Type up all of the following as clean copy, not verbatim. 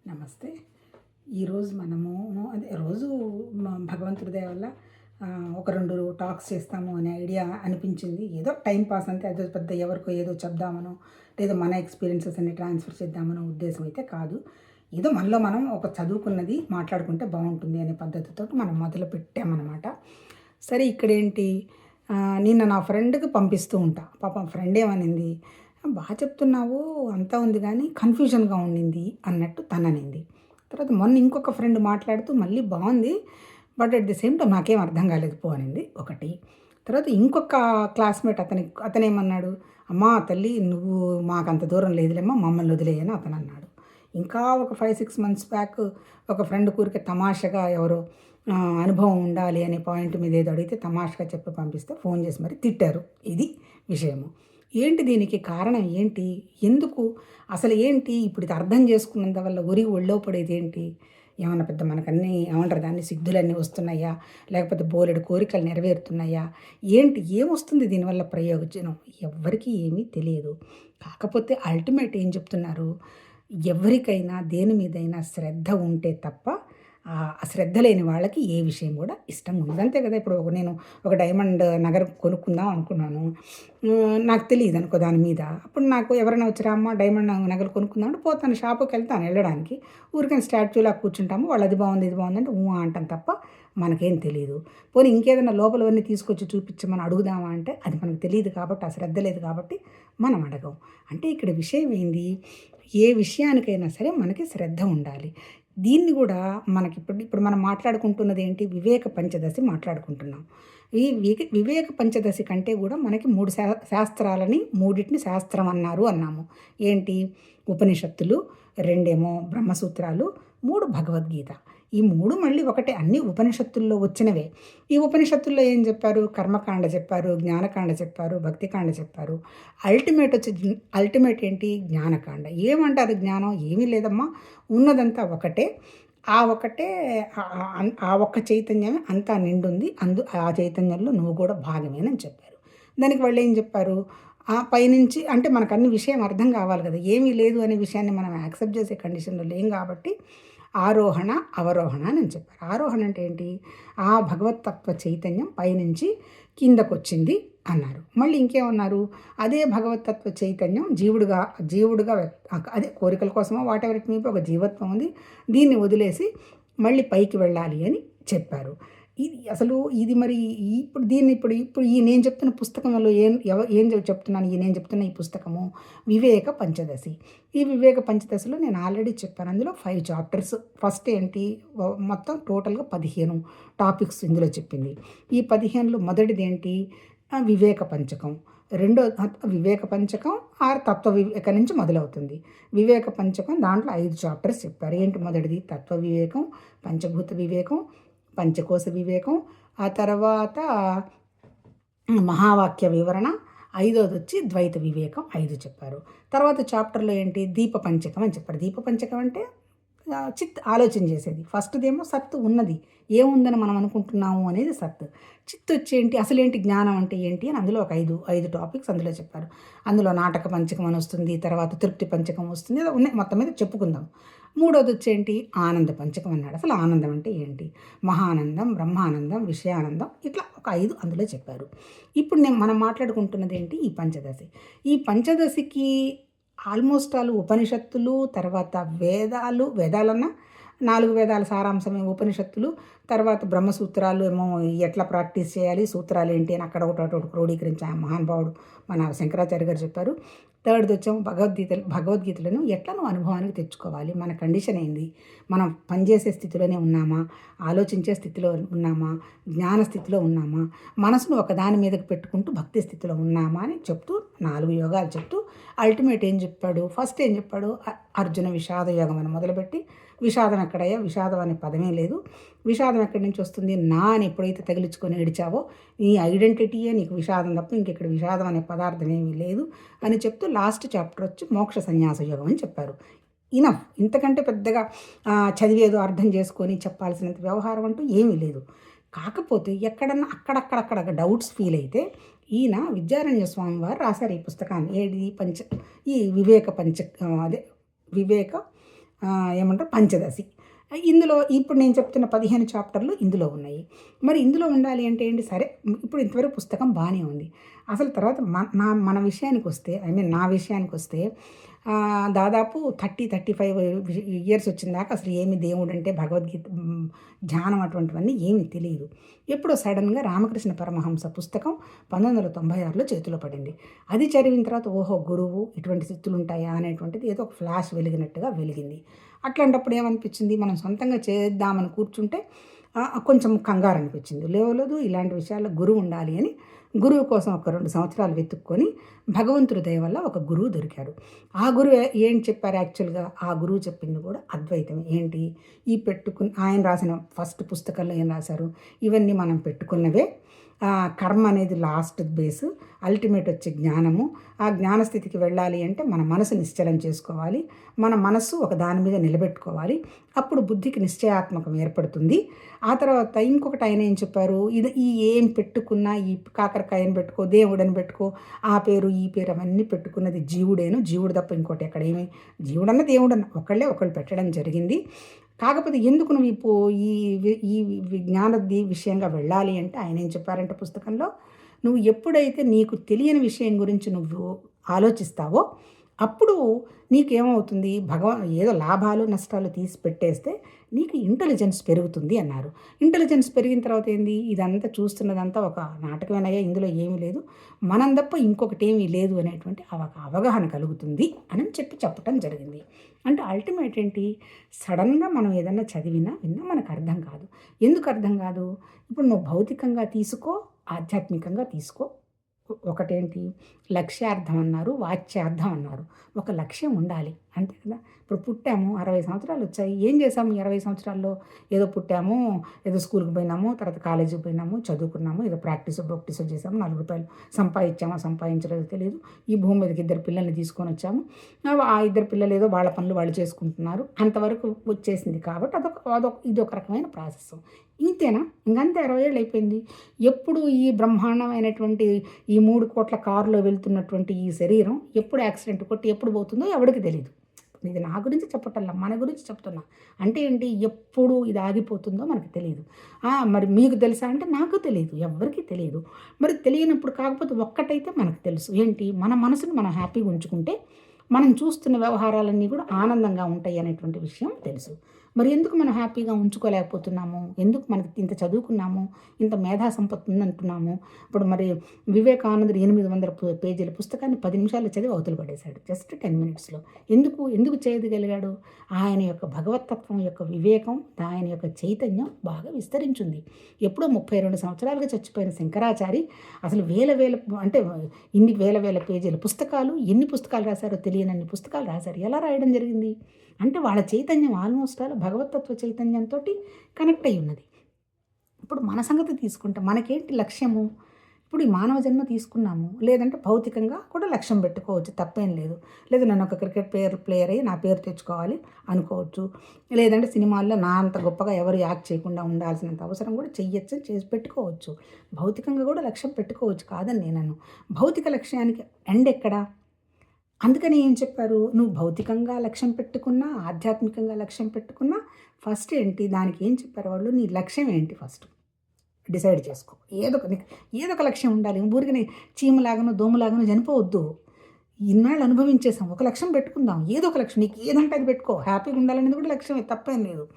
నమస్తే. ఈరోజు మనము రోజు భగవంతుడి దయ వల్ల ఒక 2 టాక్స్ చేస్తాము అనే ఐడియా అనిపించింది. ఏదో టైం పాస్ అంతే. అదో పెద్ద ఎవరికో ఏదో చెప్దామనో, లేదా మన ఎక్స్‌పీరియన్సెస్ అన్ని ట్రాన్స్‌ఫర్ చేద్దామనో ఉద్దేశం అయితే కాదు. ఏదో మనలో మనం ఒక చదువుకున్నది మాట్లాడుకుంటే బావుంటుంది అనే పద్ధతితోటి మనం మొదలుపెట్టామనమాట. సరే ఇక్కడేంటి, నిన్న నా ఫ్రెండ్‌కి పంపిస్తూ ఉంటా. పాపం ఫ్రెండ్ ఏమనింది, చెప్తున్నావు అంతా ఉంది గానీ కన్‌ఫ్యూజన్‌గా ఉండింది" అన్నట్టు తననింది. తర్వాత మొన్న ఇంకొక ఫ్రెండ్ మాట్లాడుతూ మళ్ళీ బావుంది. But at the same time నాకేం అర్థం కాలేదు పో అనింది ఒకటి. తర్వాత ఇంకొక క్లాస్‌మేట్ అతనేమన్నాడు, "అమ్మా తల్లి నువ్వు మాకంత దూరం లేదులేమ్మా మమ్మల్ని వదిలేయి" అని అతనన్నాడు. ఇంకా ఒక 5, 6 మంత్స్ బ్యాక్ ఒక ఫ్రెండ్ ఊరికే తమాషాగా ఎవరో అనుభవం ఉండాలి అనే పాయింట్ మీద ఏదో అడిగితే తమాషాగా చెప్పి పంపిస్తే ఫోన్ చేసి మరి తిట్టారు. ఇది విషయము. ఏంటి దీనికి కారణం ఏంటి? ఎందుకు? అసలు ఏంటి? ఇప్పుడు ఇది అర్థం చేసుకున్నందువల్ల ఒరిగి ఒళ్ళో పడేదేంటి? ఏమన్నా పెద్ద మనకన్నీ ఏమంటారు దాన్ని సిద్ధులన్నీ వస్తున్నాయా? లేకపోతే బోలెడు కోరికలు నెరవేరుతున్నాయా? ఏంటి? ఏమొస్తుంది దీనివల్ల ప్రయోజనం? ఎవ్వరికీ ఏమీ తెలియదు. కాకపోతే అల్టిమేట్ ఏం చెప్తున్నారు? ఎవరికైనా దేని మీదైనా శ్రద్ధ ఉంటే తప్ప శ్రద్ధ లేని వాళ్ళకి ఏ విషయం కూడా ఇష్టంగా ఉండదు. అంతే కదా! ఇప్పుడు నేను ఒక డైమండ్ నగరం కొనుక్కుందాం అనుకున్నాను. నాకు తెలీదనుకో దాని మీద. అప్పుడు నాకు ఎవరైనా వచ్చి "రామ్మా డైమండ్ నగలు కొనుక్కుందాం" అంటే పోతాను, షాపుకెళ్తాను వెళ్ళడానికి. ఊరికనే స్టాచ్యూలా కూర్చుంటాము. వాళ్ళు అది బావుంది, ఇది బావుంది అంటే అంటాం తప్ప మనకేం తెలీదు. పోనీ ఇంకేదైనా లోపలవన్నీ తీసుకొచ్చి చూపించమని అడుగుదామా అంటే అది మనకు తెలీదు కాబట్టి, ఆ శ్రద్ధ లేదు కాబట్టి మనం అడగం. అంటే ఇక్కడ విషయం ఏంది? ఏ విషయానికైనా సరే మనకి శ్రద్ధ ఉండాలి. దీన్ని గూడా ఇప్పుడు మనం మాట్లాడుకుంటున్నది ఏంటి? వివేక పంచదశి మాట్లాడుకుంటున్నాం. ఈ వివేక పంచదశి కంటే గూడా మనకి 3 శాస్త్రాలని మూడిటిని శాస్త్రం అన్నాము. ఏంటి? ఉపనిషత్తులు, 2 బ్రహ్మసూత్రాలు, 3 భగవద్గీత. ఈ 3 మళ్ళీ ఒకటే, అన్నీ ఉపనిషత్తుల్లో వచ్చినవే. ఈ ఉపనిషత్తుల్లో ఏం చెప్పారు? కర్మకాండ చెప్పారు, జ్ఞానకాండ చెప్పారు, భక్తికాండ చెప్పారు. అల్టిమేట్ ఏంటి? జ్ఞానకాండ. ఏమంటారు జ్ఞానం? ఏమీ లేదమ్మా, ఉన్నదంతా ఒకటే. ఆ ఒకటే ఆ ఒక్క చైతన్యమే అంతా నిండుంది. ఆ చైతన్యంలో నువ్వు కూడా భాగమేనని చెప్పారు. దానికి వాళ్ళేం చెప్పారు? పైనుంచి అంటే మనకన్ని విషయం అర్థం కావాలి కదా! ఏమీ లేదు అనే విషయాన్ని మనం యాక్సెప్ట్ చేసే కండిషన్‌లో లేం కాబట్టి ఆరోహణ, అవరోహణ అని చెప్పారు. ఆరోహణ అంటే ఏంటి? ఆ భగవత్తత్వ చైతన్యం పైనుంచి కిందకొచ్చింది అన్నారు. మళ్ళీ ఇంకేమన్నారు? అదే భగవత్తత్వ చైతన్యం జీవుడుగా అదే కోరికల కోసమో వాటెవర్ ఇట్ మే బి ఒక జీవత్వం ఉంది. దీన్ని వదిలేసి మళ్ళీ పైకి వెళ్ళాలి అని చెప్పారు. ఇది మరి ఇప్పుడు ఈ నేను చెప్తున్న పుస్తకంలో ఏం చెప్తున్నాను? నేను చెప్తున్న ఈ పుస్తకము వివేక పంచదశి. ఈ వివేక పంచదశిలో నేను ఆల్రెడీ చెప్పాను. అందులో 5 చాప్టర్స్. ఫస్ట్ ఏంటి? మొత్తం టోటల్‌గా 15 టాపిక్స్ ఇందులో చెప్పింది. ఈ 15లో మొదటిదేంటి? వివేక పంచకం. వివేక పంచకం తత్వ వివేకం నుంచి మొదలవుతుంది. వివేక పంచకం దాంట్లో 5 చాప్టర్స్ చెప్పారు. ఏంటి మొదటిది? తత్వ వివేకం, పంచభూత వివేకం, పంచకోశ వివేకం, ఆ తర్వాత మహావాక్య వివరణ, ఐదోదొచ్చి ద్వైత వివేకం 5 చెప్పారు. తర్వాత చాప్టర్‌లో ఏంటి? దీప పంచకం అని చెప్పారు. దీప పంచకం అంటే ఆలోచన చేసేది. ఫస్ట్‌దేమో సత్తు ఉన్నది. ఏముందని మనం అనుకుంటున్నాము అనేది సత్. చిత్తొచ్చి ఏంటి? అసలేంటి జ్ఞానం అంటే ఏంటి? అని అందులో ఒక 5 టాపిక్స్ అందులో చెప్పారు. అందులో నాటక పంచకం అని వస్తుంది. తర్వాత తృప్తి పంచకం వస్తుంది. ఏదో ఉన్నాయి, మొత్తం మీద చెప్పుకుందాం. మూడోదొచ్చేంటి? ఆనంద పంచకం అన్నాడు. అసలు ఆనందం అంటే ఏంటి? మహానందం, బ్రహ్మానందం, విషయానందం, ఇట్లా ఒక 5 అందులో చెప్పారు. ఇప్పుడు మనం మాట్లాడుకుంటున్నది ఏంటి? ఈ పంచదశి. ఈ పంచదశికి ఆల్మోస్ట్ ఆల్ ఉపనిషత్తులు, తర్వాత వేదాలన్నా 4 వేదాల సారాంశమే ఉపనిషత్తులు. తర్వాత బ్రహ్మసూత్రాలు ఏమో ఎట్లా ప్రాక్టీస్ చేయాలి, సూత్రాలు ఏంటి అని అక్కడ ఒకటి క్రోడీకరించి ఆ మహానుభావుడు మన శంకరాచార్య గారు చెప్పారు. థర్డ్‌దొచ్చేమో భగవద్గీతలను ఎట్లా నువ్వు అనుభవానికి తెచ్చుకోవాలి, మన కండిషన్ ఏంది, మనం పనిచేసే స్థితిలోనే ఉన్నామా, ఆలోచించే స్థితిలో ఉన్నామా, జ్ఞాన స్థితిలో ఉన్నామా, మనసును ఒకదాని మీదకి పెట్టుకుంటూ భక్తి స్థితిలో ఉన్నామా అని చెప్తూ 4 యోగాలు చెప్తూ అల్టిమేట్ ఏం చెప్పాడు? ఫస్ట్ ఏం చెప్పాడు? అర్జున విషాద యోగం అని మొదలుపెట్టి, విషాదం ఎక్కడయ్యా? విషాదం అనే పదమే లేదు. విషాదం ఎక్కడి నుంచి వస్తుంది? నా అని ఎప్పుడైతే తగిలించుకొని ఏడిచావో నీ ఐడెంటిటీయే నీకు విషాదం తప్ప ఇంకెక్కడ విషాదం అనే పదార్థం ఏమీ లేదు అని చెప్తూ లాస్ట్ చాప్టర్ వచ్చి మోక్ష సన్యాస యోగం అని చెప్పారు. ఇనఫ్. ఇంతకంటే పెద్దగా చదివేదో అర్థం చేసుకొని చెప్పాల్సినంత వ్యవహారం అంటూ ఏమీ లేదు. కాకపోతే ఎక్కడన్నా అక్కడక్కడ డౌట్స్ ఫీల్ అయితే ఈయన విద్యారణ్య స్వామి వారు రాశారు ఈ పుస్తకాన్ని. ఈ వివేక పంచ అదే వివేక ఏమంటారు పంచదశి. ఇందులో ఇప్పుడు నేను చెప్తున్న 15 చాప్టర్లు ఇందులో ఉన్నాయి. మరి ఇందులో ఉండాలి అంటే ఏంటి, సరే ఇప్పుడు ఇంతవరకు పుస్తకం బాగానే ఉంది. అసలు తర్వాత మన విషయానికొస్తే, ఐ మీన్ నా విషయానికొస్తే దాదాపు 35 ఇయర్స్ వచ్చిన దాకా అసలు ఏమి దేవుడంటే భగవద్గీత ధ్యానం అటువంటివన్నీ ఏమీ తెలియదు. ఎప్పుడో సడన్గా రామకృష్ణ పరమహంస పుస్తకం 1996లో చేతిలో పడింది. అది చదివిన తర్వాత ఓహో గురువు ఇటువంటి స్థితులు ఉంటాయా అనేటువంటిది ఏదో ఒక ఫ్లాష్ వెలిగినట్టుగా వెలిగింది. అట్లాంటప్పుడు ఏమనిపించింది, మనం సొంతంగా చేద్దామని కూర్చుంటే కొంచెం కంగారు అనిపించింది. లేదు ఇలాంటి విషయాల్లో గురువు ఉండాలి అని గురువు కోసం ఒక 2 సంవత్సరాలు వెతుక్కొని భగవంతుడి దయ వల్ల ఒక గురువు దొరికాడు. ఆ గురువు ఏం చెప్పారు యాక్చువల్గా, ఆ గురువు చెప్పింది కూడా అద్వైతమే. ఏంటి, ఈ ఆయన రాసిన ఫస్ట్ పుస్తకంలో ఏం రాశారు, ఇవన్నీ మనం పెట్టుకున్నవే, కర్మ అనేది లాస్ట్ బేస్, అల్టిమేట్ వచ్చే జ్ఞానము. ఆ జ్ఞానస్థితికి వెళ్ళాలి అంటే మన మనసు నిశ్చలం చేసుకోవాలి, మన మనస్సు ఒక దాని మీద నిలబెట్టుకోవాలి, అప్పుడు బుద్ధికి నిశ్చయాత్మకం ఏర్పడుతుంది. ఆ తర్వాత ఇంకొకటి ఆయన ఏం చెప్పారు, ఈ ఏం పెట్టుకున్నా, ఈ కాకరకాయని పెట్టుకో, దేవుడని పెట్టుకో, ఆ పేరు ఈ పేరు అవన్నీ పెట్టుకున్నది జీవుడేను, జీవుడు తప్ప ఇంకోటి ఎక్కడ ఏమి, జీవుడన్న దేవుడన్న ఒకళ్ళు పెట్టడం జరిగింది. కాకపోతే ఎందుకు నువ్వు ఈ ఈ విజ్ఞానది విషయంగా వెళ్ళాలి అంటే ఆయన ఏం చెప్పారంటే పుస్తకంలో, నువ్వు ఎప్పుడైతే నీకు తెలియని విషయం గురించి నువ్వు ఆలోచిస్తావో అప్పుడు నీకేమవుతుంది, ఏదో లాభాలు నష్టాలు తీసి పెట్టేస్తే నీకు ఇంటెలిజెన్స్ పెరుగుతుంది అన్నారు. ఇంటెలిజెన్స్ పెరిగిన తర్వాత ఏంది, ఇదంతా చూస్తున్నదంతా ఒక నాటకమేనయ్యా, ఇందులో ఏమీ లేదు, మనం తప్ప ఇంకొకటి ఏమీ లేదు అనేటువంటి అవగాహన కలుగుతుంది అని చెప్పటం జరిగింది. అంటే అల్టిమేట్ ఏంటి, సడన్గా మనం ఏదన్నా చదివినా విన్నా మనకు అర్థం కాదు. ఎందుకు అర్థం కాదు, ఇప్పుడు నువ్వు భౌతికంగా తీసుకో, ఆధ్యాత్మికంగా తీసుకో, ఒకటేంటి లక్ష్యార్థం అన్నారు, వాచ్యార్థం అన్నారు. ఒక లక్ష్యం ఉండాలి అంతే కదా. ఇప్పుడు పుట్టాము, 60 సంవత్సరాలు వచ్చాయి, ఏం చేసాము ఈ 60 సంవత్సరాల్లో, ఏదో పుట్టాము, ఏదో స్కూల్కి పోయినాము, తర్వాత కాలేజీకి పోయినాము, చదువుకున్నాము, ఏదో ప్రాక్టీసో చేసాము, 4 రూపాయలు సంపాదించలేదో తెలియదు, ఈ భూమి మీదకి 2 పిల్లల్ని తీసుకొని వచ్చాము, ఆ 2 పిల్లలు ఏదో వాళ్ళ పనులు వాళ్ళు చేసుకుంటున్నారు, అంతవరకు వచ్చేసింది. కాబట్టి ఇదొక రకమైన ప్రాసెస్. ఇంతేనా, ఇంకంతే 60 ఏళ్ళు అయిపోయింది. ఎప్పుడు ఈ బ్రహ్మాండమైనటువంటి ఈ 3 కోట్ల కారులో వెళ్తున్నటువంటి ఈ శరీరం ఎప్పుడు యాక్సిడెంట్ కొట్టి ఎప్పుడు పోతుందో ఎవరికి తెలియదు. ఇది నా గురించి చెప్పటల్లా, మన గురించి చెప్తున్నా. అంటే ఏంటి, ఎప్పుడు ఇది ఆగిపోతుందో మనకు తెలియదు. మరి మీకు తెలుసా అంటే నాకు తెలియదు, ఎవరికి తెలియదు. మరి తెలియనప్పుడు కాకపోతే ఒక్కటైతే మనకు తెలుసు, ఏంటి, మన మనసును మనం హ్యాపీగా ఉంచుకుంటే మనం చూస్తున్న వ్యవహారాలన్నీ కూడా ఆనందంగా ఉంటాయి అనేటువంటి విషయం తెలుసు. మరి ఎందుకు మనం హ్యాపీగా ఉంచుకోలేకపోతున్నాము, ఎందుకు మనకి ఇంత చదువుకున్నాము, ఇంత మేధా సంపత్తి ఉందంటున్నాము. ఇప్పుడు మరి వివేకానందుడు 800 పేజీల పుస్తకాన్ని 10 నిమిషాల్లో చదివి అవతల పడేశాడు, జస్ట్ 10 మినిట్స్లో. ఎందుకు చేయగలిగాడు, ఆయన యొక్క భగవతత్వం యొక్క వివేకం, ఆయన యొక్క చైతన్యం బాగా విస్తరించింది. ఎప్పుడో 32 సంవత్సరాలుగా చచ్చిపోయిన శంకరాచారి అసలు అంటే ఇన్ని వేల పేజీల పుస్తకాలు, ఎన్ని పుస్తకాలు రాశారో తెలియనన్ని పుస్తకాలు రాశారు. ఎలా రాయడం జరిగింది అంటే వాళ్ళ చైతన్యం ఆల్మోస్ట్ ఆల్ భగవతత్వ చైతన్యంతో కనెక్ట్ అయి ఉన్నది. ఇప్పుడు మన సంగతి తీసుకుంటే మనకేంటి లక్ష్యము, ఇప్పుడు ఈ మానవ జన్మ తీసుకున్నాము, లేదంటే భౌతికంగా కూడా లక్ష్యం పెట్టుకోవచ్చు, తప్పేం లేదు. లేదు నన్ను ఒక క్రికెట్ ప్లేయర్ అయ్యి నా పేరు తెచ్చుకోవాలి అనుకోవచ్చు, లేదంటే సినిమాల్లో నా అంత గొప్పగా ఎవరు యాక్ట్ చేయకుండా ఉండాల్సినంత అవసరం కూడా చేసి పెట్టుకోవచ్చు. భౌతికంగా కూడా లక్ష్యం పెట్టుకోవచ్చు, కాదని నేను. భౌతిక లక్ష్యానికి ఎండ్ ఎక్కడా, అందుకని ఏం చెప్పారు, నువ్వు భౌతికంగా లక్ష్యం పెట్టుకున్నా, ఆధ్యాత్మికంగా లక్ష్యం పెట్టుకున్నా ఫస్ట్ ఏంటి, దానికి ఏం చెప్పారు వాళ్ళు, నీ లక్ష్యం ఏంటి ఫస్ట్ డిసైడ్ చేసుకో. ఏదో ఒక లక్ష్యం ఉండాలి. ఊరికి చీమలాగనో దోమలాగనో చనిపోవద్దు. ఇన్నాళ్ళు అనుభవించేసాం, ఒక లక్ష్యం పెట్టుకుందాం. ఏదో ఒక లక్ష్యం, నీకు ఏదంటే అది పెట్టుకో. హ్యాపీగా ఉండాలనేది కూడా లక్ష్యమే, తప్పేం లేదు,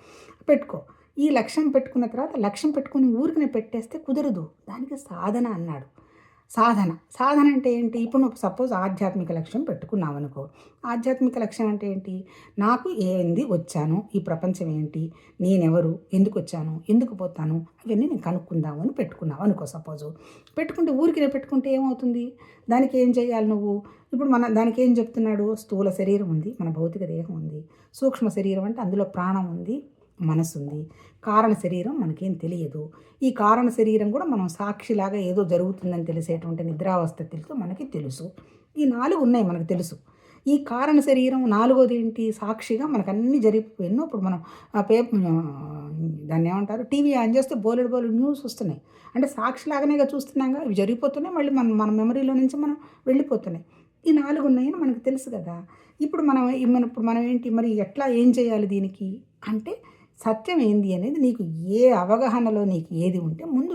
పెట్టుకో. ఈ లక్ష్యం పెట్టుకున్న తర్వాత లక్ష్యం పెట్టుకుని ఊరికి పెట్టేస్తే కుదరదు, దానికి సాధన అన్నాడు. సాధన అంటే ఏంటి, ఇప్పుడు నువ్వు సపోజ్ ఆధ్యాత్మిక లక్ష్యం పెట్టుకున్నావు అనుకో. ఆధ్యాత్మిక లక్ష్యం అంటే ఏంటి, నాకు ఏంది వచ్చాను, ఈ ప్రపంచం ఏంటి, నేనెవరు, ఎందుకు వచ్చాను, ఎందుకు పోతాను, అవన్నీ నేను కనుక్కుందాము అని పెట్టుకున్నావు అనుకో. సపోజు పెట్టుకుంటే ఊరికి పెట్టుకుంటే ఏమవుతుంది, దానికి ఏం చేయాలి నువ్వు. ఇప్పుడు దానికి ఏం చెప్తున్నాడు, స్థూల శరీరం ఉంది, మన భౌతిక దేహం ఉంది, సూక్ష్మ శరీరం అంటే అందులో ప్రాణం ఉంది, మనసు ఉంది, కారణ శరీరం మనకేం తెలియదు. ఈ కారణ శరీరం కూడా మనం సాక్షిలాగా ఏదో జరుగుతుందని తెలిసేటువంటి నిద్రావస్థతో మనకి తెలుసు. ఈ 4 ఉన్నాయి మనకు తెలుసు. ఈ కారణ శరీరం 4వది ఏంటి, సాక్షిగా మనకు అన్నీ జరిగిపోయినో. ఇప్పుడు మనం దాన్ని ఏమంటారు, టీవీ ఆన్ చేస్తే బోలెడు న్యూస్ వస్తున్నాయి, అంటే సాక్షిలాగానేగా చూస్తున్నాగా, ఇవి జరిగిపోతున్నాయి, మళ్ళీ మన మెమరీలో నుంచి మనం వెళ్ళిపోతున్నాయి. ఈ 4 ఉన్నాయని మనకు తెలుసు కదా. ఇప్పుడు మనం ఏంటి మరి ఎట్లా ఏం చేయాలి దీనికి అంటే, సత్యం ఏంది అనేది నీకు ఏ అవగాహనలో నీకు ఏది ఉంటే ముందు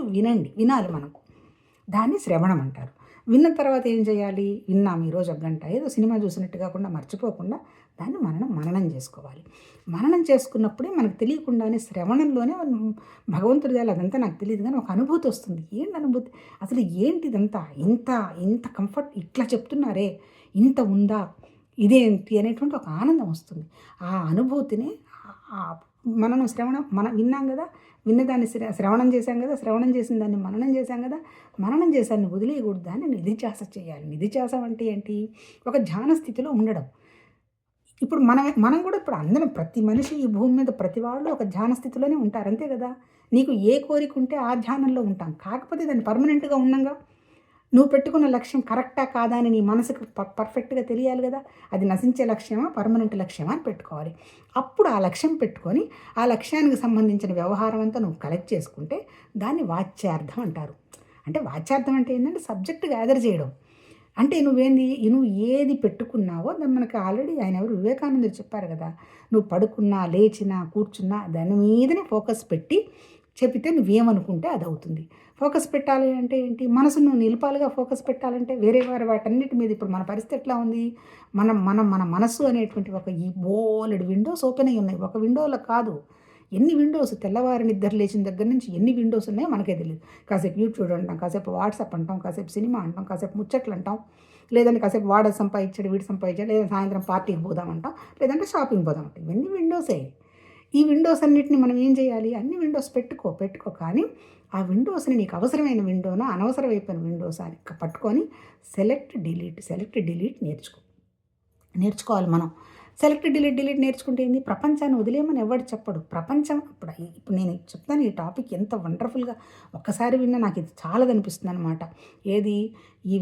వినాలి మనం. దాన్ని శ్రవణం అంటారు. విన్న తర్వాత ఏం చేయాలి? విన్నాం ఈరోజు ఒక గంట ఏదో సినిమా చూసినట్టు కాకుండా మర్చిపోకుండా దాన్ని మననం చేసుకోవాలి. మననం చేసుకున్నప్పుడే మనకు తెలియకుండానే శ్రవణంలోనే భగవంతుడి దయలో అదంతా నాకు తెలియదు కానీ ఒక అనుభూతి వస్తుంది. ఏంటి అనుభూతి? అసలు ఏంటి ఇదంతా? ఇంత కంఫర్ట్ ఇట్లా చెప్తున్నారే, ఇంత ఉందా? ఇదేంటి అనేటువంటి ఒక ఆనందం వస్తుంది. ఆ అనుభూతిని మనం విన్నాం కదా, విన్నదాన్ని శ్రవణం చేశాం కదా, శ్రవణం చేసిన దాన్ని మననం చేశాం కదా, మననం చేశాన్ని వదిలేయకూడదు, దాన్ని నిధిధ్యాస చేయాలి. నిధిధ్యాసం అంటే ఏంటి? ఒక ధ్యాన స్థితిలో ఉండడం. ఇప్పుడు మనం కూడా ఇప్పుడు అందరం ప్రతి మనిషి ఈ భూమి మీద ప్రతి వాళ్ళు ఒక ధ్యాన స్థితిలోనే ఉంటారు, అంతే కదా. నీకు ఏ కోరిక ఉంటే ఆ ధ్యానంలో ఉంటాం. కాకపోతే దాన్ని పర్మనెంట్గా ఉండంగా నువ్వు పెట్టుకున్న లక్ష్యం కరెక్టా కాదా అని నీ మనసుకు పర్ఫెక్ట్గా తెలియాలి కదా. అది నశించే లక్ష్యమా, పర్మనెంట్ లక్ష్యమా అని పెట్టుకోవాలి. అప్పుడు ఆ లక్ష్యం పెట్టుకొని ఆ లక్ష్యానికి సంబంధించిన వ్యవహారం అంతా నువ్వు కలెక్ట్ చేసుకుంటే దాన్ని వాచ్యార్థం అంటారు. అంటే వాచ్యార్థం అంటే ఏంటంటే సబ్జెక్ట్ గ్యాదర్ చేయడం. అంటే నువ్వు ఏది పెట్టుకున్నావో దాన్ని మనకి ఆల్రెడీ ఆయన ఎవరు వివేకానందుడు చెప్పారు కదా, నువ్వు పడుకున్నా, లేచినా, కూర్చున్నా దాని మీదనే ఫోకస్ పెట్టి చెబితే నువ్వేమనుకుంటే అది అవుతుంది. ఫోకస్ పెట్టాలి అంటే ఏంటి? మనసును నువ్వు నిలపాలిగా. ఫోకస్ పెట్టాలంటే వేరే వాటన్నిటి మీద ఇప్పుడు మన పరిస్థితి ఎట్లా ఉంది? మన మనస్సు అనేటువంటి ఒక ఈ బోలెడు విండోస్ ఓపెన్ అయ్యి ఉన్నాయి. ఒక విండోలో కాదు, ఎన్ని విండోస్, తెల్లవారి నిద్ర లేచిన దగ్గర నుంచి ఎన్ని విండోస్ ఉన్నాయో మనకే తెలియదు. కాసేపు యూట్యూబ్ అంటాం, కాసేపు వాట్సాప్ అంటాం, కాసేపు సినిమా అంటాం, కాసేపు ముచ్చట్లు అంటాం, లేదంటే కాసేపు వాడు సంపాదించాడు, వీడు సంపాదించాడు, లేదా సాయంత్రం పార్టీకి పోదామంటాం, లేదంటే షాపింగ్ పోదామంటాం. ఇవన్నీ విండోసే. ఈ విండోస్ అన్నిటిని మనం ఏం చేయాలి? అన్ని విండోస్ పెట్టుకో కానీ ఆ విండోస్ని నీకు అవసరమైన విండోనా, అనవసరమైపోయిన విండోస్ అని పట్టుకొని సెలెక్ట్ డిలీట్ నేర్చుకోవాలి మనం. సెలెక్ట్ డిలీట్ నేర్చుకుంటే ఏంది? ప్రపంచాన్ని వదిలేయమని ఎవడు చెప్పడు. ప్రపంచం ఇప్పుడు నేను చెప్తాను ఈ టాపిక్ ఎంత వండర్ఫుల్గా ఒక్కసారి విన్నా నాకు ఇది చాలా అనిపిస్తుంది అనమాట. ఏది? ఈ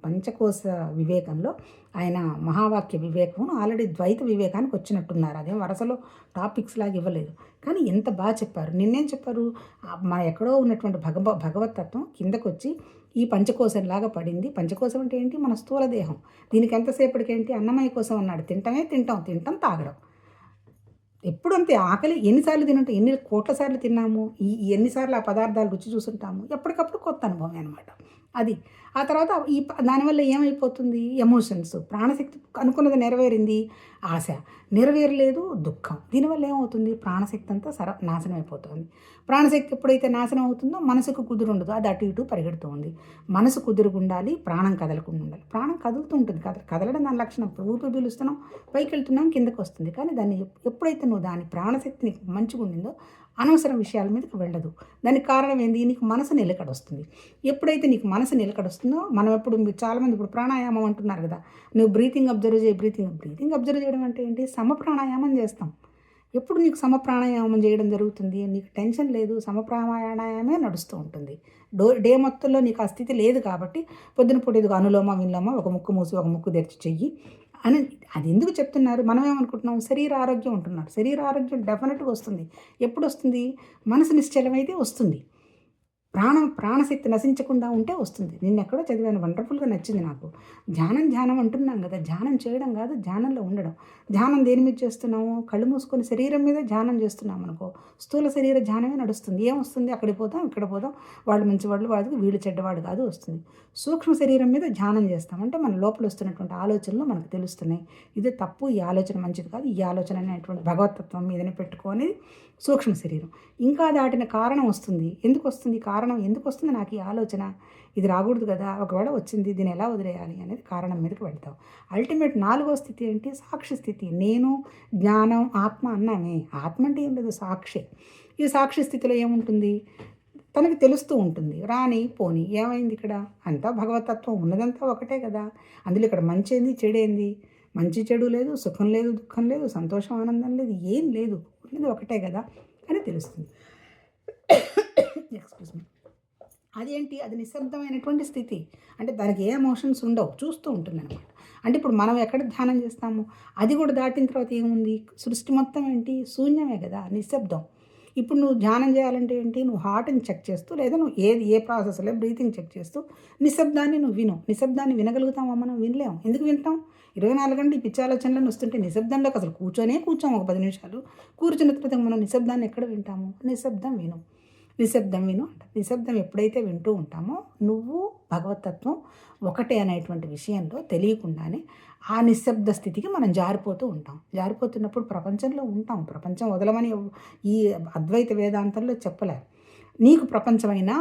పంచకోశ వివేకంలో ఆయన మహావాక్య వివేకమును ఆల్రెడీ ద్వైత వివేకానికి వచ్చినట్టున్నారు. అదేం వరుసలో టాపిక్స్ లాగా ఇవ్వలేదు, కానీ ఎంత బాగా చెప్పారు. నిన్నేం చెప్పారు? మన ఎక్కడో ఉన్నటువంటి భగవతత్వం కిందకు వచ్చి ఈ పంచకోశంలాగా పడింది. పంచకోశం అంటే ఏంటి? మన స్థూల దేహం. దీనికి ఎంతసేపటికి ఏంటి? అన్నమయ కోసం అన్నాడు. తింటాం తాగడం. ఎప్పుడు అంతే. ఆకలి ఎన్నిసార్లు తినుంటాం, ఎన్ని కోట్ల సార్లు తిన్నాము, ఎన్నిసార్లు ఆ పదార్థాలు రుచి చూసుంటాము. ఎప్పటికప్పుడు కొత్త అనుభవం అనమాట అది. ఆ తర్వాత దానివల్ల ఏమైపోతుంది? ఎమోషన్స్, ప్రాణశక్తి అనుకున్నది నెరవేరింది, ఆశ నెరవేరలేదు, దుఃఖం. దీనివల్ల ఏమవుతుంది? ప్రాణశక్తి అంతా నాశనం అయిపోతుంది. ప్రాణశక్తి ఎప్పుడైతే నాశనం అవుతుందో మనసుకు కుదురు ఉండదు, అది అటు ఇటు పరిగెడుతూ ఉంది. మనసు కుదురుగా ఉండాలి, ప్రాణం కదలకుండా ఉండాలి. ప్రాణం కదులుతూ ఉంటుంది, కదలడం దాని లక్షణం. ఊపిరి పీలుస్తున్నాం, పైకి వెళ్తున్నాం, కిందకు వస్తుంది. కానీ దాన్ని ఎప్పుడైతే నువ్వు దాని ప్రాణశక్తిని మంచిగా ఉండిందో అనవసర విషయాల మీదకి వెళ్ళదు. దానికి కారణం ఏంది? నీకు మనసు నిలకడొస్తుంది. ఎప్పుడైతే నీకు మనసు నిలకడొస్తుందో, మనం చాలామంది ఇప్పుడు ప్రాణాయామం అంటున్నారు కదా, నువ్వు బ్రీతింగ్ అబ్జర్వ్ చేయి. బ్రీతింగ్ అబ్జర్వ్ చేయడం అంటే ఏంటి? సమప్రాణాయామం చేస్తాం. ఎప్పుడు నీకు సమప్రాణాయామం చేయడం జరుగుతుంది? నీకు టెన్షన్ లేదు, సమప్రాణాయామే నడుస్తూ ఉంటుంది. డే మొత్తంలో నీకు ఆ స్థితి లేదు కాబట్టి పొద్దున పూట ఇదిగో అనులోమ విలోమ, ఒక ముక్కు మూసి ఒక ముక్కు తెరిచి చెయ్యి అని. అది ఎందుకు చెప్తున్నారు? మనం ఏమనుకుంటున్నాం? శరీర ఆరోగ్యం ఉంటున్నారు. శరీర ఆరోగ్యం డెఫినెట్గా వస్తుంది. ఎప్పుడు వస్తుంది? మనసు నిశ్చలమైతే వస్తుంది. ప్రాణశక్తి నశించకుండా ఉంటే వస్తుంది. నిన్న ఎక్కడో చదివాను, వండర్ఫుల్గా నచ్చింది నాకు. ధ్యానం అంటున్నాం కదా, ధ్యానం చేయడం కాదు, ధ్యానంలో ఉండడం. ధ్యానం దేని మీద చేస్తున్నాము? కళ్ళు మూసుకొని శరీరం మీద ధ్యానం చేస్తున్నాం అనుకో, స్థూల శరీర ధ్యానమే నడుస్తుంది. ఏమొస్తుంది? అక్కడికి పోతాం, ఇక్కడ పోతాం, వాళ్ళు మంచివాళ్ళు వాడికి, వీళ్ళు చెడ్డవాడు కాదు వస్తుంది. సూక్ష్మ శరీరం మీద ధ్యానం చేస్తాం అంటే మన లోపల వస్తున్నటువంటి ఆలోచనలు మనకు తెలుస్తున్నాయి. ఇది తప్పు, ఈ ఆలోచన మంచిది కాదు, ఈ ఆలోచన అనేటువంటి భగవతత్వం మీదనే పెట్టుకొని సూక్ష్మ శరీరం. ఇంకా దాటిన కారణం వస్తుంది. ఎందుకు వస్తుంది? కారణం ఎందుకు వస్తుంది? నాకు ఈ ఆలోచన, ఇది రాకూడదు కదా, ఒకవేళ వచ్చింది, దీన్ని ఎలా వదిలేయాలి అనేది కారణం మీదకి వెళ్తాం. అల్టిమేట్ 4వ స్థితి ఏంటి? సాక్షి స్థితి. నేను, జ్ఞానం, ఆత్మ అన్నామే. ఆత్మ అంటే ఏం లేదు, సాక్షి. ఈ సాక్షి స్థితిలో ఏముంటుంది? తనకి తెలుస్తూ ఉంటుంది. రాని పోని ఏమైంది ఇక్కడ? అంతా భగవతత్వం, ఉన్నదంతా ఒకటే కదా. అందులో ఇక్కడ మంచి ఏంది, చెడేంది? మంచి చెడు లేదు, సుఖం లేదు, దుఃఖం లేదు, సంతోషం ఆనందం లేదు, ఏం లేదు, ఉన్నది ఒకటే కదా అని తెలుస్తుంది. Excuse me. అదేంటి? అది నిశ్శబ్దమైనటువంటి స్థితి. అంటే దానికి ఏ ఎమోషన్స్ ఉండవు, చూస్తూ ఉంటుంది అనమాట. అంటే ఇప్పుడు మనం ఎక్కడ ధ్యానం చేస్తాము? అది కూడా దాటిన తర్వాత ఏముంది? సృష్టి మొత్తం ఏంటి? శూన్యమే కదా, నిశ్శబ్దం. ఇప్పుడు నువ్వు ధ్యానం చేయాలంటే ఏంటి, నువ్వు హార్ట్ని చెక్ చేస్తూ లేదా నువ్వు ఏ ప్రాసెస్లో బ్రీతింగ్ చెక్ చేస్తూ నిశ్శబ్దాన్ని నువ్వు విను. నిశ్శబ్దాన్ని వినగలుగుతామా? మనం వినలేము. ఎందుకు వింటాం? 24 గంటలు ఈ పిచ్చి ఆలోచనలను వస్తుంటే నిశ్శబ్దంలోకి అసలు కూర్చోము ఒక 10 నిమిషాలు. కూర్చున్న తర్వాత మనం నిశ్శబ్దాన్ని ఎక్కడ వింటాము? నిశ్శబ్దం విను, నిశ్శబ్దం విను అంట. నిశ్శబ్దం ఎప్పుడైతే వింటూ ఉంటామో నువ్వు భగవతత్వం ఒకటే అనేటువంటి విషయంలో తెలియకుండానే ఆ నిశ్శబ్ద స్థితికి మనం జారిపోతూ ఉంటాం. జారిపోతున్నప్పుడు ప్రపంచంలో ఉంటాం. ప్రపంచం వదలమని ఈ అద్వైత వేదాంతంలో చెప్పలే. నీకు ప్రపంచమైనా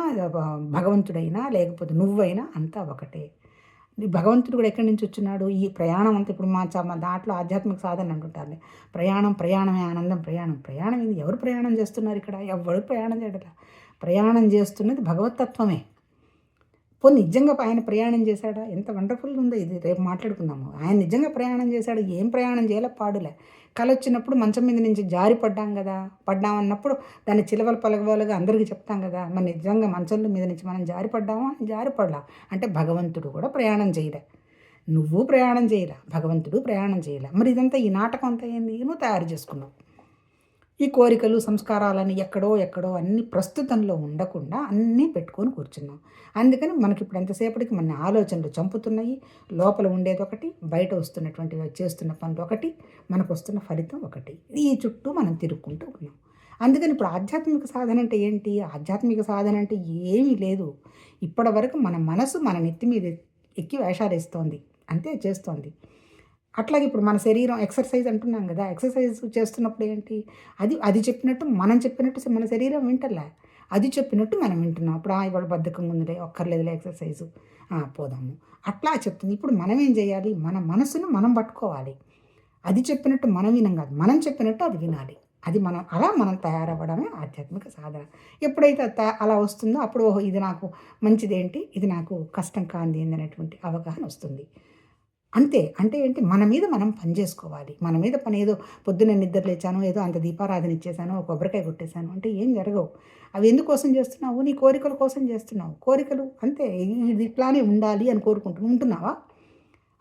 భగవంతుడైనా లేకపోతే నువ్వైనా అంతా ఒకటే. ఈ భగవంతుడు కూడా ఎక్కడి నుంచి వచ్చినాడు? ఈ ప్రయాణం అంతా ఇప్పుడు మా దాంట్లో ఆధ్యాత్మిక సాధన అంటుంటారు. ప్రయాణమే ఆనందం. ప్రయాణం ఇది. ఎవరు ప్రయాణం చేస్తున్నారు ఇక్కడ? ఎవరు ప్రయాణం చేయడం. ప్రయాణం చేస్తున్నది భగవతత్వమే. నిజంగా ఆయన ప్రయాణం చేశాడా? ఎంత వండర్ఫుల్గా ఉందో ఇది. రేపు మాట్లాడుకుందాము. ఆయన నిజంగా ప్రయాణం చేశాడు. ఏం ప్రయాణం చేయలే, పాడులే. కళ వచ్చినప్పుడు మంచం మీద నుంచి జారి పడ్డామన్నప్పుడు దాన్ని చిలవలు పలగవలుగా అందరికీ చెప్తాం కదా. మరి నిజంగా మంచంలో మీద నుంచి మనం జారిపడ్డా అంటే భగవంతుడు కూడా ప్రయాణం చేయలే, నువ్వు ప్రయాణం చేయలే, భగవంతుడు ప్రయాణం చేయలే. మరి ఇదంతా ఈ నాటకం అంతా ఏంది? నువ్వు తయారు చేసుకున్నావు. ఈ కోరికలు సంస్కారాలని ఎక్కడో అన్ని ప్రస్తుతంలో ఉండకుండా అన్నీ పెట్టుకొని కూర్చున్నాం. అందుకని మనకి ఇప్పుడు ఎంతసేపటికి మన ఆలోచనలు చంపుతున్నాయి. లోపల ఉండేది ఒకటి, బయట వస్తున్నటువంటి చేస్తున్న పనులు ఒకటి, మనకు వస్తున్న ఫలితం ఒకటి. ఈ చుట్టూ మనం తిరుక్కుంటూ ఉన్నాం. అందుకని ఇప్పుడు ఆధ్యాత్మిక సాధన అంటే ఏంటి? ఆధ్యాత్మిక సాధన అంటే ఏమీ లేదు. ఇప్పటి వరకు మన మనసు మన నెత్తి మీద ఎక్కి వేషాలు వేస్తోంది, అంతే చేస్తోంది. అట్లాగే ఇప్పుడు మన శరీరం ఎక్సర్సైజ్ అంటున్నాం కదా. ఎక్సర్సైజ్ చేస్తున్నప్పుడు ఏంటి? అది చెప్పినట్టు మనం చెప్పినట్టు మన శరీరం వింటలే. అది చెప్పినట్టు మనం వింటున్నాం. అప్పుడు ఇవాళ బద్ధకంగా ఉందిలే, ఒక్కర్లేదులే ఎక్సర్సైజు, పోదాము అట్లా చెప్తుంది. ఇప్పుడు మనం ఏం చేయాలి? మన మనసును మనం పట్టుకోవాలి. అది చెప్పినట్టు మనం వినం కాదు, మనం చెప్పినట్టు అది వినాలి. అది మనం తయారవ్వడమే ఆధ్యాత్మిక సాధన. ఎప్పుడైతే అలా వస్తుందో అప్పుడు ఇది నాకు మంచిదేంటి, ఇది నాకు కష్టం కాంది అనేటువంటి అవగాహన వస్తుంది. అంతే. అంటే ఏంటి? మన మీద మనం పని చేసుకోవాలి. మన మీద పని ఏదో పొద్దున్న నిద్ర లేచాను, ఏదో అంత దీపారాధన ఇచ్చేసాను, కొబ్బరికాయ కొట్టేశాను అంటే ఏం జరగవు. అవి ఎందుకోసం చేస్తున్నావు? నీ కోరికల కోసం చేస్తున్నావు. కోరికలు అంతే, ఇది ఇట్లానే ఉండాలి అని ఉంటున్నావా?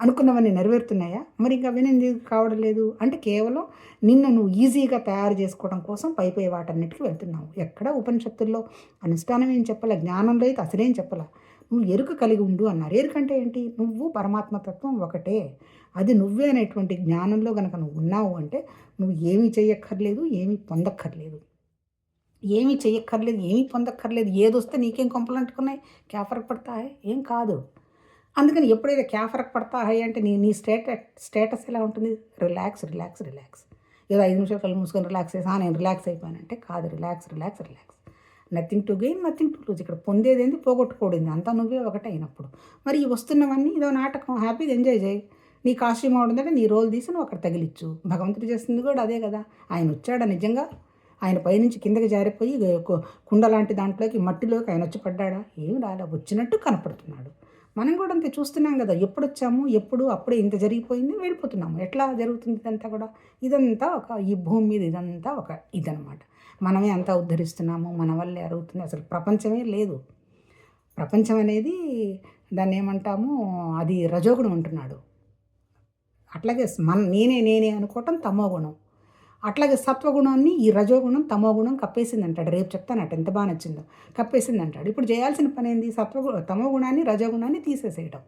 అనుకున్నవన్నీ నెరవేరుతున్నాయా? మరి ఇంకా అవన్నీ కావడం లేదు అంటే కేవలం నిన్ను నువ్వు ఈజీగా తయారు చేసుకోవడం కోసం పై వాటన్నిటికీ వెళ్తున్నావు. ఎక్కడ ఉపనిషత్తుల్లో అనుష్ఠానం ఏం చెప్పలే, జ్ఞానంలో అయితే అసలేం చెప్పలే. నువ్వు ఎరుక కలిగి ఉండు అన్నారు. ఎరుకంటే ఏంటి? నువ్వు పరమాత్మతత్వం ఒకటే, అది నువ్వే అనేటువంటి జ్ఞానంలో కనుక నువ్వు ఉన్నావు అంటే నువ్వు ఏమీ చెయ్యక్కర్లేదు, ఏమీ పొందక్కర్లేదు. ఏమీ చెయ్యక్కర్లేదు, ఏమీ పొందక్కర్లేదు. ఏదొస్తే నీకేం కొంపలు అంటుకున్నాయి? క్యా ఫరక్ పడతా హై? ఏం కాదు. అందుకని ఎప్పుడైతే క్యా ఫరక్ పడతా హై అంటే నీ స్టేటస్ ఎలా ఉంటుంది? రిలాక్స్. ఏదో 5 నిమిషాలు కళ్ళు మూసుకొని రిలాక్స్ చేసి నేను రిలాక్స్ అయిపోయానంటే కాదు. Relax. Nothing to gain, nothing to lose. ఇక్కడ పొందేదేంది, పోగొట్టుకోడింది, అంతా నువ్వే ఒకటే అయినప్పుడు మరి ఈ వస్తున్నవన్నీ ఇదో నాటకం. హ్యాపీగా ఎంజాయ్ చేయి. నీ కాస్ట్యూమ్ అవుతుందంటే నీ రోల్ తీసి నువ్వు అక్కడ తగిలిచ్చు. భగవంతుడు చేస్తుంది కూడా అదే కదా. ఆయన వచ్చాడా నిజంగా? ఆయన పైనుంచి కిందకి జారిపోయి కుండ లాంటి దాంట్లోకి మట్టిలోకి ఆయన వచ్చి పడ్డాడా? ఏమి రాలే, వచ్చినట్టు కనపడుతున్నాడు. మనం కూడా అంతే చూస్తున్నాం కదా. ఎప్పుడు వచ్చాము, అప్పుడే ఇంత జరిగిపోయింది, వెళ్ళిపోతున్నాము. ఎట్లా జరుగుతుంది ఇదంతా కూడా? ఇదంతా ఈ భూమి మీద ఇదంతా ఇదనమాట. మనమే అంతా ఉద్ధరిస్తున్నాము, మన వల్లే అరుగుతుంది. అసలు ప్రపంచమే లేదు. ప్రపంచం అనేది దాన్ని ఏమంటాము, అది రజోగుణం అంటున్నాడు. అట్లాగే నేనే అనుకోవటం తమోగుణం. అట్లాగే సత్వగుణాన్ని ఈ రజోగుణం తమోగుణం కప్పేసింది అంటాడు. రేపు చెప్తానట ఎంత బాగా నచ్చిందో. కప్పేసింది అంటాడు. ఇప్పుడు చేయాల్సిన పని ఏంది? తమోగుణాన్ని రజోగుణాన్ని తీసేసేయటం.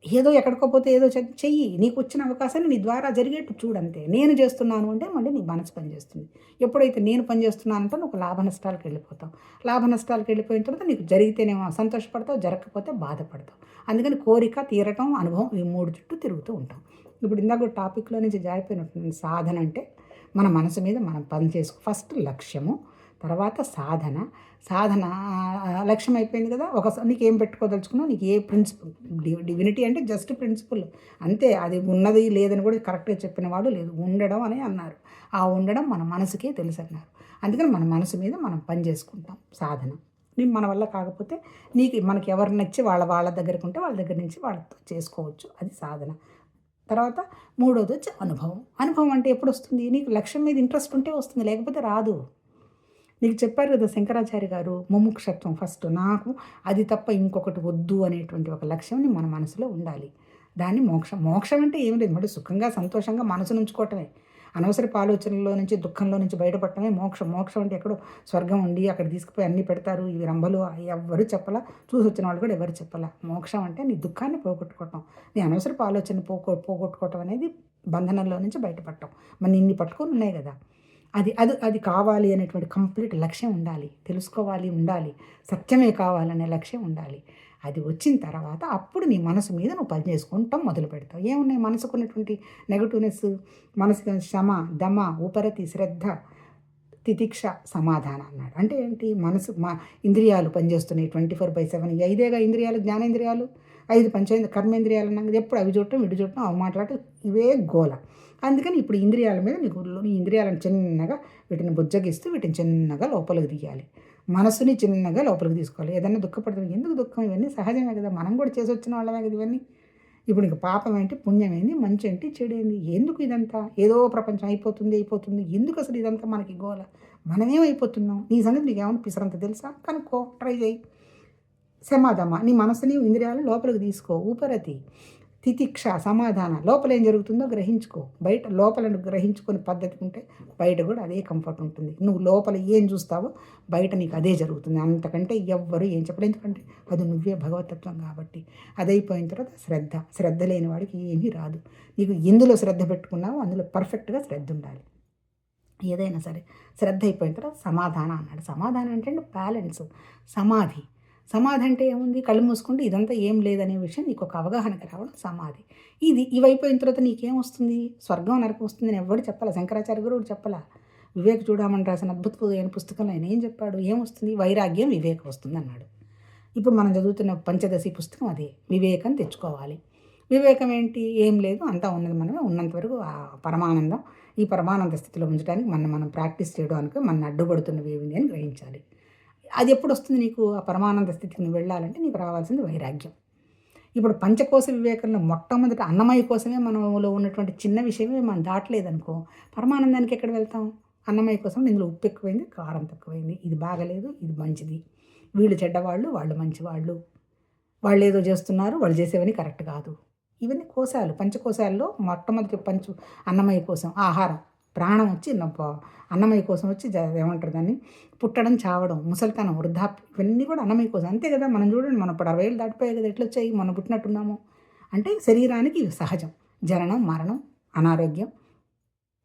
ఏదో ఎక్కడికోపోతే ఏదో చెయ్యి. నీకు వచ్చిన అవకాశాన్ని నీ ద్వారా జరిగేట్టు చూడంతే. నేను చేస్తున్నాను అంటే మళ్ళీ నీ మనసు పనిచేస్తుంది. ఎప్పుడైతే నేను పనిచేస్తున్నానంటే నువ్వు లాభ నష్టాలకు వెళ్ళిపోతావు. లాభ నష్టాలకు వెళ్ళిపోయిన తర్వాత నీకు జరిగితేనేమో సంతోషపడతావు, జరగకపోతే బాధపడతావు. అందుకని కోరిక తీరటం, అనుభవం, ఈ 3 చుట్టూ తిరుగుతూ ఉంటాం. ఇప్పుడు ఇందాక టాపిక్లో నుంచి జారిపోయినట్టు సాధన అంటే మన మనసు మీద మనం పని చేసుకో. ఫస్ట్ లక్ష్యము, తర్వాత సాధన లక్ష్యం అయిపోయింది కదా. నీకు ఏం పెట్టుకోదలుచుకున్నావు, నీకు ఏ ప్రిన్సిపల్. డివినిటీ అంటే జస్ట్ ప్రిన్సిపల్ అంతే. అది ఉన్నది లేదని కూడా కరెక్ట్గా చెప్పిన వాడు లేదు. ఉండడం అని అన్నారు. ఆ ఉండడం మన మనసుకే తెలుసు అన్నారు. అందుకని మన మనసు మీద మనం పని చేసుకుంటాం. సాధన మన వల్ల కాకపోతే మనకి ఎవరు నచ్చి వాళ్ళ దగ్గరకు ఉంటే వాళ్ళ దగ్గర నుంచి వాళ్ళతో చేసుకోవచ్చు. అది సాధన. తర్వాత 3వది వచ్చి అనుభవం. అనుభవం అంటే ఎప్పుడు వస్తుంది? నీకు లక్ష్యం మీద ఇంట్రెస్ట్ ఉంటే వస్తుంది, లేకపోతే రాదు. నీకు చెప్పారు కదా శంకరాచార్య గారు, ముముక్షత్వం. ఫస్ట్ నాకు అది తప్ప ఇంకొకటి వద్దు అనేటువంటి ఒక లక్ష్యంని మన మనసులో ఉండాలి. దాన్ని మోక్షం అంటే ఏమి లేదు, మరి సుఖంగా సంతోషంగా మనసును ఉంచుకోవటమే. అనవసరపు ఆలోచనల్లో నుంచి, దుఃఖంలో నుంచి బయటపడటమే మోక్షం. మోక్షం అంటే ఎక్కడో స్వర్గం ఉండి అక్కడ తీసుకుపోయి అన్నీ పెడతారు. ఇవి రంభలు ఎవ్వరు చెప్పలా. చూసొచ్చిన వాళ్ళు కూడా ఎవరు చెప్పలా. మోక్షం అంటే నీ దుఃఖాన్ని పోగొట్టుకోవటం, నీ అనవసరపు ఆలోచన పోగొట్టుకోవటం అనేది బంధనంలో నుంచి బయటపడటం. మరి ఇన్ని పట్టుకొని ఉన్నాయి కదా. అది అది అది కావాలి అనేటువంటి కంప్లీట్ లక్ష్యం ఉండాలి. తెలుసుకోవాలి ఉండాలి. సత్యమే కావాలనే లక్ష్యం ఉండాలి. అది వచ్చిన తర్వాత అప్పుడు నీ మనసు మీద నువ్వు పని చేసుకుంటాం మొదలు పెడతావు. ఏమున్నాయి మనసుకున్నటువంటి నెగటివ్నెస్? మనసుకు శమ, దమ, ఉపరతి, శ్రద్ధ, తితిక్ష, సమాధానం అన్నాడు. అంటే ఏంటి? మనసు ఇంద్రియాలు పనిచేస్తున్నాయి 24/7. ఈ ఐదేగా ఇంద్రియాలు, జ్ఞానేంద్రియాలు, 5 పంచేంద్రియ కర్మేంద్రియాలు అన్నాక ఎప్పుడు అవి చూడటం, ఇటు చూడటం, అవి మాట్లాడటం, ఇవే గోల. అందుకని ఇప్పుడు ఇంద్రియాల మీద నీ ఇంద్రియాలను చిన్నగా వీటిని బుజ్జగిస్తూ వీటిని చిన్నగా లోపలికి తీయాలి. మనసుని చిన్నగా లోపలికి తీసుకోవాలి. ఏదైనా దుఃఖపడుతుంది, ఎందుకు దుఃఖం? ఇవన్నీ సహజమే కదా, మనం కూడా చేసి వచ్చిన వాళ్ళమే కదా ఇవన్నీ. ఇప్పుడు నీకు పాపం ఏంటి, పుణ్యం ఏంటి, మంచి ఏంటి, చెడు ఏంటి, ఎందుకు ఇదంతా? ఏదో ప్రపంచం అయిపోతుంది, ఎందుకు అసలు ఇదంతా మనకి గోల? మనమేమైపోతున్నాం? నీ సంగతి నీకేమైనా పిసరంత తెలుసా? కనుక్కో, ట్రై చేయి. సమాధమ, నీ మనసుని ఇంద్రియాలు లోపలికి తీసుకో. ఉపరతి, తితిక్ష, సమాధానం, లోపల ఏం జరుగుతుందో గ్రహించుకో. బయట లోపలను గ్రహించుకొని పద్ధతి ఉంటే బయట కూడా అదే కంఫర్ట్ ఉంటుంది. నువ్వు లోపల ఏం చూస్తావో బయట నీకు అదే జరుగుతుంది. అంతకంటే ఎవ్వరు ఏం చెప్పడం. ఎందుకంటే అది నువ్వే భగవతత్వం కాబట్టి. అదైపోయిన తర్వాత శ్రద్ధ లేని వాడికి ఏమీ రాదు. నీకు ఎందులో శ్రద్ధ పెట్టుకున్నావో అందులో పర్ఫెక్ట్గా శ్రద్ధ ఉండాలి. ఏదైనా సరే శ్రద్ధ అయిపోయిన తర్వాత సమాధానం అన్నాడు. సమాధానం అంటే బ్యాలెన్స్, సమాధి. సమాధి అంటే ఏముంది? కళ్ళు మూసుకుంటే ఇదంతా ఏం లేదనే విషయం నీకు ఒక అవగాహనకి రావడం సమాధి. ఇవైపోయిన తర్వాత నీకేమొస్తుంది? స్వర్గం, నరకం వస్తుంది అని ఎవరు చెప్పాలా. శంకరాచార్య గురువు చెప్పాలా. వివేక్ చూడమని రాసిన అద్భుతమైన పుస్తకంలో ఆయన ఏం చెప్పాడు? ఏమొస్తుంది? వైరాగ్యం, వివేకం వస్తుంది అన్నాడు. ఇప్పుడు మనం చదువుతున్న పంచదశి పుస్తకం అదే. వివేకం తెచ్చుకోవాలి. వివేకం ఏంటి? ఏం లేదు, అంతా ఉన్నది మనమే. ఉన్నంత వరకు ఆ పరమానందం, ఈ పరమానంద స్థితిలో ఉంచడానికి మనం ప్రాక్టీస్ చేయడానికి మన అడ్డుపడుతున్నవి ఏమిటి అని గ్రహించాలి. అది ఎప్పుడు వస్తుంది నీకు? ఆ పరమానంద స్థితికి నువ్వు వెళ్ళాలంటే నీకు రావాల్సింది వైరాగ్యం. ఇప్పుడు పంచకోశ వివేకంలో మొట్టమొదటి అన్నమయ్య కోసమే మనలో ఉన్నటువంటి చిన్న విషయమే మనం దాటలేదనుకో, పరమానందానికి ఎక్కడ వెళ్తాం? అన్నమయ్య కోసం ఇందులో ఉప్పు ఎక్కువైంది, కారం తక్కువైంది, ఇది బాగలేదు, ఇది మంచిది, వీళ్ళు చెడ్డవాళ్ళు, వాళ్ళు మంచివాళ్ళు, వాళ్ళు ఏదో చేస్తున్నారు, వాళ్ళు చేసేవని కరెక్ట్ కాదు. ఇవన్నీ కోశాలు. పంచకోశాల్లో మొట్టమొదటి అన్నమయ్య కోసం ఆహారం, ప్రాణం వచ్చి అన్నమయ్య కోసం వచ్చి ఏమంటారు దాన్ని, పుట్టడం, చావడం, ముసలితనం, వృద్ధాప్యం, ఇవన్నీ కూడా అన్నమయ్య కోసం. అంతే కదా. మనం చూడండి, మనం ఇప్పుడు 60 ఏళ్ళు దాటిపోయాయి కదా, ఎట్లా వచ్చాయి? మనం పుట్టినట్టున్నాము అంటే శరీరానికి ఇవి సహజం. జననం, మరణం, అనారోగ్యం,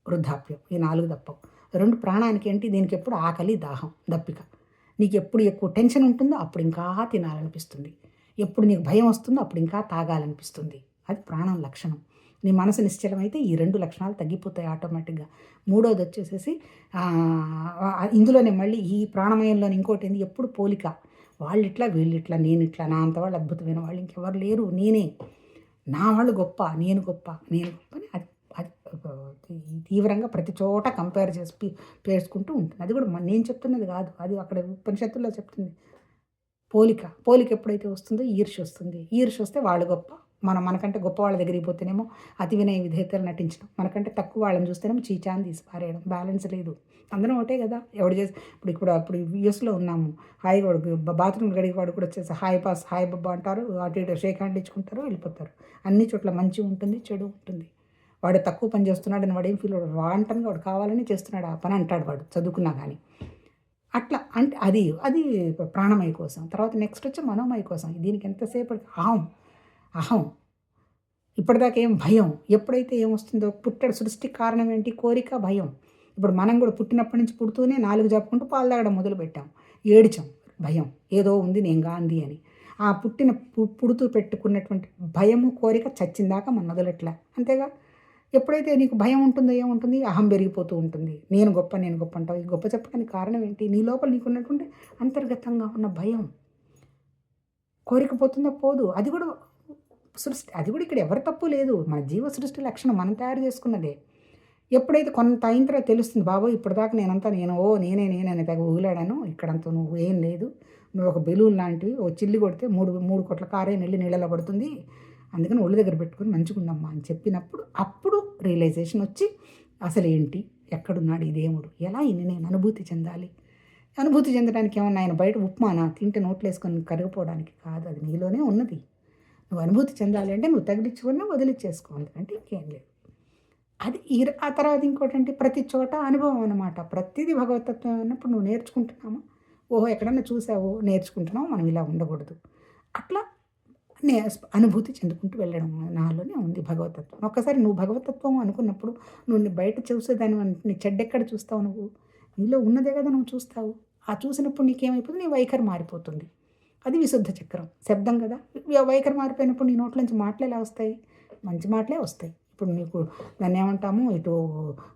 వృద్ధాప్యం, ఈ 4 తప్పవు. 2 ప్రాణానికి ఏంటి? దీనికి ఎప్పుడు ఆకలి, దాహం, దప్పిక. నీకు ఎప్పుడు ఎక్కువ టెన్షన్ ఉంటుందో అప్పుడు ఇంకా తినాలనిపిస్తుంది. ఎప్పుడు నీకు భయం వస్తుందో అప్పుడు ఇంకా తాగాలనిపిస్తుంది. అది ప్రాణం లక్షణం. నీ మనసు నిశ్చలమైతే ఈ 2 లక్షణాలు తగ్గిపోతాయి ఆటోమేటిక్గా. మూడోది వచ్చేసేసి ఇందులోనే మళ్ళీ ఈ ప్రాణమయంలోని ఇంకోటి ఏంది? ఎప్పుడు పోలిక. వాళ్ళిట్లా, వీళ్ళిట్లా, నేనిట్లా, నా అంత వాళ్ళు అద్భుతమైన వాళ్ళు ఇంకెవరు లేరు, నేనే, నా వాళ్ళు గొప్ప, నేను గొప్ప అని అది తీవ్రంగా ప్రతి చోట కంపేర్ చేసి పేర్చుకుంటూ ఉంటుంది. అది కూడా నేను చెప్తున్నది కాదు, అది అక్కడ ఉపనిషత్తుల్లో చెప్తుంది. పోలిక ఎప్పుడైతే వస్తుందో ఈర్ష్య వస్తుంది. ఈర్ష్య వస్తే వాళ్ళు గొప్ప, మనకంటే గొప్ప వాళ్ళ దగ్గరికి పోతేనేమో అతి వినయ విధేయతలు నటించడం, మనకంటే తక్కువ వాళ్ళని చూస్తేనేమో చీచాన్ని తీసి పారేయడం. బ్యాలెన్స్ లేదు. అందరం ఒకటే కదా. ఎవడు చేసి ఇప్పుడు యూఎస్లో ఉన్నాము, హాయిగా బాత్రూమ్ గడికి వాడు కూడా వచ్చేసి హాయ్ పాస్, హాయ్ బాబా అంటారు, అటు ఇటు షేక్ హ్యాండ్ ఇచ్చుకుంటారు, వెళ్ళిపోతారు. అన్ని చోట్ల మంచి ఉంటుంది, చెడు ఉంటుంది. వాడు తక్కువ పని చేస్తున్నాడు అని వాడు ఏం ఫీల్ అవ్వడు. వాంటంగా వాడు కావాలని చేస్తున్నాడు ఆ పని అంటాడు వాడు, చదువుకున్నా కానీ. అట్లా అంటే అది ప్రాణమయ కోసం. తర్వాత నెక్స్ట్ వచ్చి మనోమయ కోసం. దీనికి ఎంతసేపు అహం, ఇప్పటిదాకా ఏం భయం. ఎప్పుడైతే ఏమొస్తుందో పుట్టడు. సృష్టికి కారణం ఏంటి? కోరిక, భయం. ఇప్పుడు మనం కూడా పుట్టినప్పటి నుంచి పుడుతూనే 4 జరుపుకుంటూ పాలు తాగడం మొదలుపెట్టాం, ఏడ్చాం, భయం, ఏదో ఉంది నేను గాంధీ అని. ఆ పుడుతూ పెట్టుకున్నటువంటి భయము, కోరిక చచ్చిందాకా మనం మొదలెట్లా. అంతేగా. ఎప్పుడైతే నీకు భయం ఉంటుందో ఏముంటుంది? అహం పెరిగిపోతూ ఉంటుంది. నేను గొప్ప అంటావు. ఈ గొప్ప చెప్పడానికి కారణం ఏంటి? నీ లోపల నీకున్నటువంటి అంతర్గతంగా ఉన్న భయం. కోరిక పోతుందో పోదు. అది కూడా సృష్టి. అది కూడా ఇక్కడ ఎవరి తప్పు లేదు. మన జీవ సృష్టి లక్షణం మనం తయారు చేసుకున్నదే. ఎప్పుడైతే కొంత అయిన తర్వాత తెలుస్తుంది, బాబోయ్ ఇప్పటిదాకా నేనే తెగ ఊగిలాడాను, ఇక్కడంతా నువ్వు ఏం లేదు, నువ్వు ఒక బెలూన్ లాంటివి, ఓ చిల్లి కొడితే 3 కొట్ల కారే నీళ్ళలో పడుతుంది, అందుకని ఒళ్ళు దగ్గర పెట్టుకొని మంచిగుందమ్మా అని చెప్పినప్పుడు అప్పుడు రియలైజేషన్ వచ్చి అసలు ఏంటి, ఎక్కడున్నాడు ఈ దేవుడు, ఎలా ఇన్ని నేను అనుభూతి చెందాలి. అనుభూతి చెందడానికి ఏమన్నా ఆయన బయట ఉప్మానా తింటే నోట్లు వేసుకొని కరిగిపోవడానికి కాదు, అది నీలోనే ఉన్నది. నువ్వు అనుభూతి చెందాలి అంటే నువ్వు తగిలించుకొని వదిలిచ్చేసుకోవాలి, అంటే ఇంకేం లేదు. అది ఆ తర్వాత ఇంకోటంటే ప్రతి చోట అనుభవం అనమాట. ప్రతీదీ భగవతత్వం అన్నప్పుడు నువ్వు నేర్చుకుంటున్నామా? ఓహో! ఎక్కడన్నా చూసావు, నేర్చుకుంటున్నావు. మనం ఇలా ఉండకూడదు. అట్లా అనుభూతి చెందుకుంటూ వెళ్ళడం నాలోనే ఉంది భగవతత్వం. ఒక్కసారి నువ్వు భగవతత్వం అనుకున్నప్పుడు నువ్వు బయట చూసేదానివి నీ చెడ్డెక్కడ చూస్తావు నువ్వు? నీలో ఉన్నదే కదా నువ్వు చూస్తావు. ఆ చూసినప్పుడు నీకేమైపోతుంది? నీ వైఖరి మారిపోతుంది. అది విశుద్ధ చక్రం. శబ్దం కదా! వైఖరి మారిపోయినప్పుడు నీ నోట్లోంచి మాటలు ఎలా వస్తాయి? మంచి మాటలే వస్తాయి. ఇప్పుడు నీకు దాన్నేమంటాము, ఇటు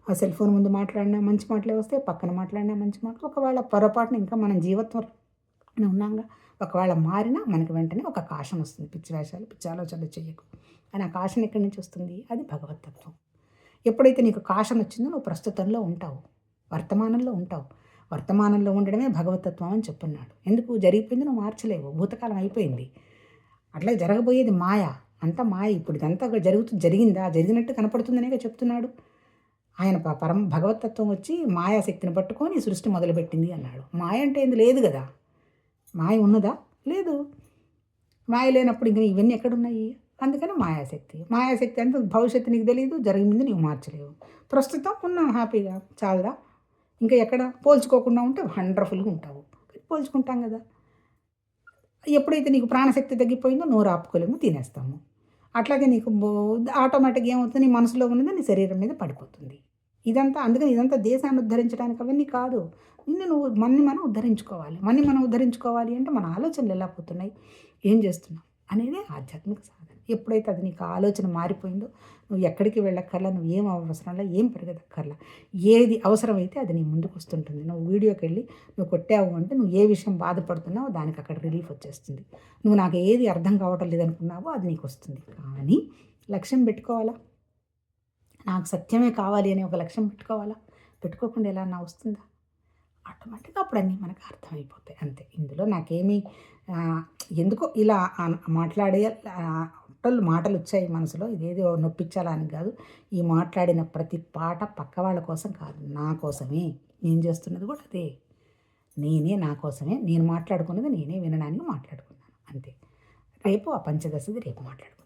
ఆ సెల్ ఫోన్ ముందు మాట్లాడినా మంచి మాటలే వస్తాయి. పక్కన మాట్లాడినా మంచి మాటలు. ఒకవేళ పొరపాటున ఇంకా మనం జీవత్వంలో ఉన్నాంగా. ఒకవేళ మారినా మనకి వెంటనే ఒక కాషం వస్తుంది. పిచ్చి వేషాలు, పిచ్చి ఆలోచనలు చెయ్యకు అని. ఆ కాషన్ ఎక్కడి నుంచి వస్తుంది? అది భగవత్తత్వం. ఎప్పుడైతే నీకు కాషన్ వచ్చిందో నువ్వు ప్రస్తుతంలో ఉంటావు. వర్తమానంలో ఉంటావు. వర్తమానంలో ఉండడమే భగవతత్వం అని చెప్పున్నాడు. ఎందుకు? జరిగిపోయింది నువ్వు మార్చలేవు. భూతకాలం అయిపోయింది. అట్లా జరగబోయేది మాయ. అంతా మాయ. ఇప్పుడు ఇదంతా జరిగిందా? జరిగినట్టు కనపడుతుందనే చెప్తున్నాడు. ఆయన భగవతత్వం వచ్చి మాయాశక్తిని పట్టుకొని సృష్టి మొదలుపెట్టింది అన్నాడు. మాయ అంటే ఏంది? లేదు కదా! మాయ ఉన్నదా? లేదు. మాయ లేనప్పుడు ఇంక ఇవన్నీ ఎక్కడున్నాయి? అందుకని మాయాశక్తి. మాయాశక్తి అంటే భవిష్యత్తు నీకు తెలియదు, జరిగింది నీవు మార్చలేవు. ప్రస్తుతం ఉన్నాం హ్యాపీగా, చాలదా? ఇంకా ఎక్కడ పోల్చుకోకుండా ఉంటే వండర్ఫుల్గా ఉంటావు. పోల్చుకుంటాం కదా! ఎప్పుడైతే నీకు ప్రాణశక్తి తగ్గిపోయిందో నోరు ఆపుకోలేము, తినేస్తాము. అట్లాగే నీకు ఆటోమేటిక్గా ఏమవుతుంది? నీ మనసులో ఉన్నది నీ శరీరం మీద పడిపోతుంది. ఇదంతా అందుకని ఇదంతా దేశాన్ని ఉద్ధరించడానికి అవన్నీ కాదు. మన్ని మనం ఉద్ధరించుకోవాలి. మనం ఉద్ధరించుకోవాలి అంటే మన ఆలోచనలు ఎలా పోతున్నాయి? ఏం చేస్తున్నాం? అనేదే ఆధ్యాత్మిక సాధన. ఎప్పుడైతే అది నీకు ఆలోచన మారిపోయిందో నువ్వు ఎక్కడికి వెళ్ళక్కర్లా, నువ్వు ఏం అవసరంలా, ఏం పెరగదక్కర్లా. ఏది అవసరమైతే అది నీ ముందుకు వస్తుంటుంది. నువ్వు వీడియోకి వెళ్ళి నువ్వు కొట్టావు అంటే నువ్వు ఏ విషయం బాధపడుతున్నావో దానికి అక్కడ రిలీఫ్ వచ్చేస్తుంది. నువ్వు నాకు ఏది అర్థం కావటం లేదనుకున్నావో అది నీకు వస్తుంది. కానీ లక్ష్యం పెట్టుకోవాలా? నాకు సత్యమే కావాలి అని ఒక లక్ష్యం పెట్టుకోవాలా? పెట్టుకోకుండా ఎలా అన్నా వస్తుందా? ఆటోమేటిక్‌గా అప్పుడన్నీ మనకు అర్థమైపోతాయి అంతే. ఇందులో నాకేమీ ఎందుకో ఇలా మాట్లాడే మాటలొచ్చాయి మనసులో. ఇదేదో నొప్పించాలా అని కాదు. ఈ మాట్లాడిన ప్రతి పాట పక్క వాళ్ళ కోసం కాదు, నా కోసమే. నేను చేస్తున్నది కూడా అదే. నా కోసమే. నేను మాట్లాడుకున్నది నేనే వినడానికి మాట్లాడుకున్నాను అంతే. రేపు ఆ పంచదశది రేపు మాట్లాడుకుందాం.